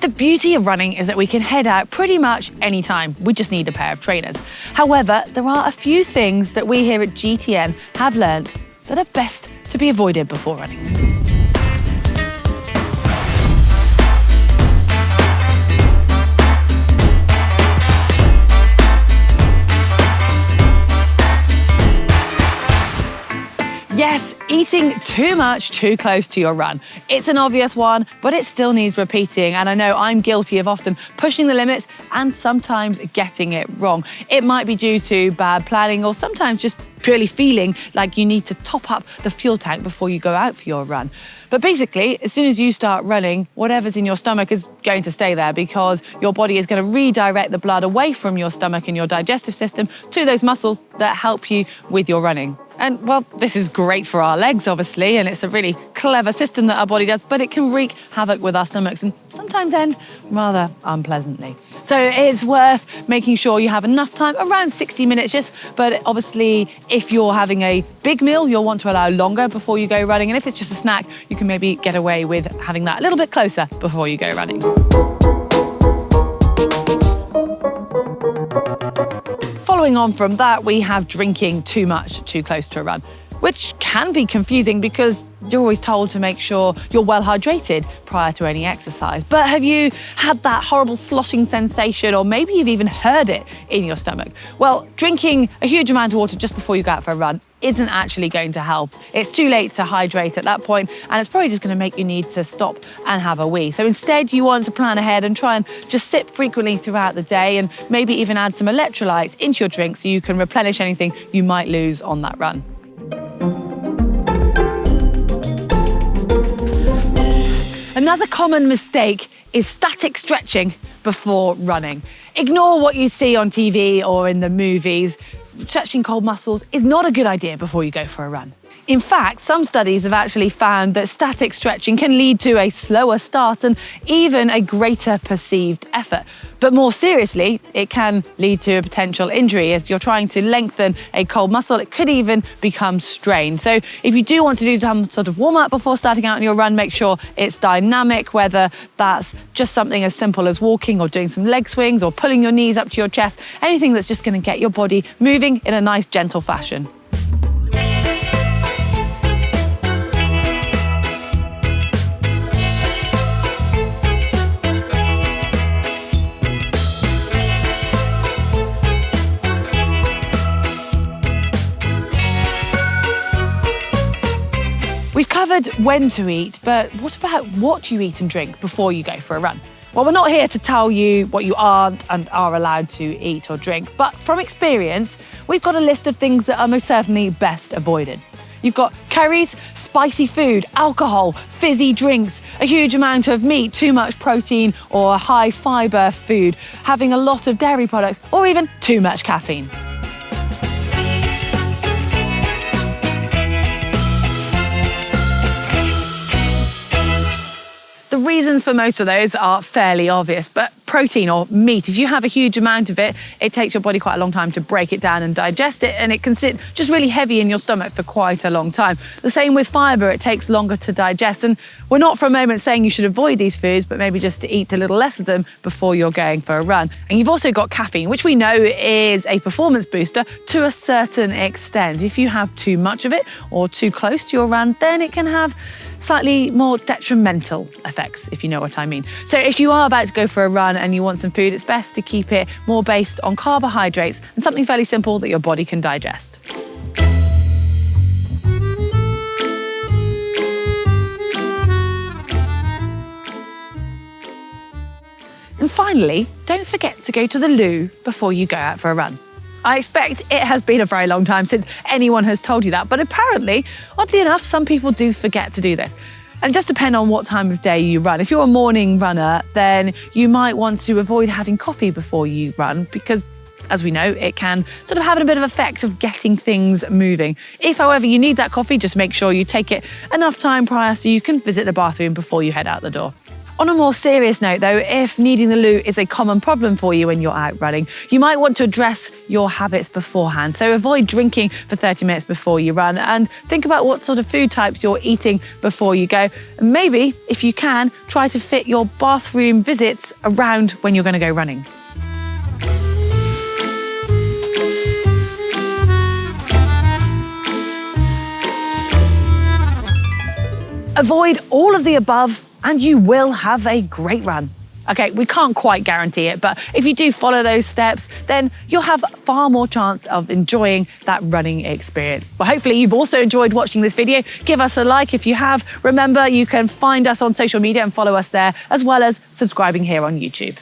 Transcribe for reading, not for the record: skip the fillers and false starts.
The beauty of running is that we can head out pretty much anytime. We just need a pair of trainers. However, there are a few things that we here at GTN have learned that are best to be avoided before running. Yes, eating too much too close to your run. It's an obvious one, but it still needs repeating. And I know I'm guilty of often pushing the limits and sometimes getting it wrong. It might be due to bad planning or sometimes just purely feeling like you need to top up the fuel tank before you go out for your run. But basically, as soon as you start running, whatever's in your stomach is going to stay there because your body is going to redirect the blood away from your stomach and your digestive system to those muscles that help you with your running. And well, this is great for our legs, obviously, and it's a really clever system that our body does, but it can wreak havoc with our stomachs and sometimes end rather unpleasantly. So it's worth making sure you have enough time, around 60 minutes just, but obviously if you're having a big meal, you'll want to allow longer before you go running. And if it's just a snack, you can maybe get away with having that a little bit closer before you go running. Following on from that, we have drinking too much too close to a run, which can be confusing because you're always told to make sure you're well hydrated prior to any exercise. But have you had that horrible sloshing sensation, or maybe you've even heard it in your stomach? Well, drinking a huge amount of water just before you go out for a run isn't actually going to help. It's too late to hydrate at that point, and it's probably just going to make you need to stop and have a wee. So instead, you want to plan ahead and try and just sip frequently throughout the day, and maybe even add some electrolytes into your drink so you can replenish anything you might lose on that run. Another common mistake is static stretching before running. Ignore what you see on TV or in the movies. Stretching cold muscles is not a good idea before you go for a run. In fact, some studies have actually found that static stretching can lead to a slower start and even a greater perceived effort. But more seriously, it can lead to a potential injury. As you're trying to lengthen a cold muscle, it could even become strained. So if you do want to do some sort of warm-up before starting out on your run, make sure it's dynamic, whether that's just something as simple as walking or doing some leg swings or pulling your knees up to your chest, anything that's just going to get your body moving in a nice, gentle fashion. We've covered when to eat, but what about what you eat and drink before you go for a run? Well, we're not here to tell you what you aren't and are allowed to eat or drink, but from experience, we've got a list of things that are most certainly best avoided. You've got curries, spicy food, alcohol, fizzy drinks, a huge amount of meat, too much protein or high fibre food, having a lot of dairy products, or even too much caffeine. The reasons for most of those are fairly obvious, but protein or meat, if you have a huge amount of it, it takes your body quite a long time to break it down and digest it, and it can sit just really heavy in your stomach for quite a long time. The same with fibre, it takes longer to digest, and we're not for a moment saying you should avoid these foods, but maybe just to eat a little less of them before you're going for a run. And you've also got caffeine, which we know is a performance booster to a certain extent. If you have too much of it or too close to your run, then it can have slightly more detrimental effects, if you know what I mean. So if you are about to go for a run and you want some food, it's best to keep it more based on carbohydrates and something fairly simple that your body can digest. And finally, don't forget to go to the loo before you go out for a run. I expect it has been a very long time since anyone has told you that, but apparently, oddly enough, some people do forget to do this. And it does depend on what time of day you run. If you're a morning runner, then you might want to avoid having coffee before you run because, as we know, it can sort of have a bit of effect of getting things moving. If, however, you need that coffee, just make sure you take it enough time prior so you can visit the bathroom before you head out the door. On a more serious note though, if needing the loo is a common problem for you when you're out running, you might want to address your habits beforehand. So avoid drinking for 30 minutes before you run and think about what sort of food types you're eating before you go. And maybe, if you can, try to fit your bathroom visits around when you're going to go running. Avoid all of the above and you will have a great run. Okay, we can't quite guarantee it, but if you do follow those steps, then you'll have far more chance of enjoying that running experience. Well, hopefully you've also enjoyed watching this video. Give us a like if you have. Remember, you can find us on social media and follow us there, as well as subscribing here on YouTube.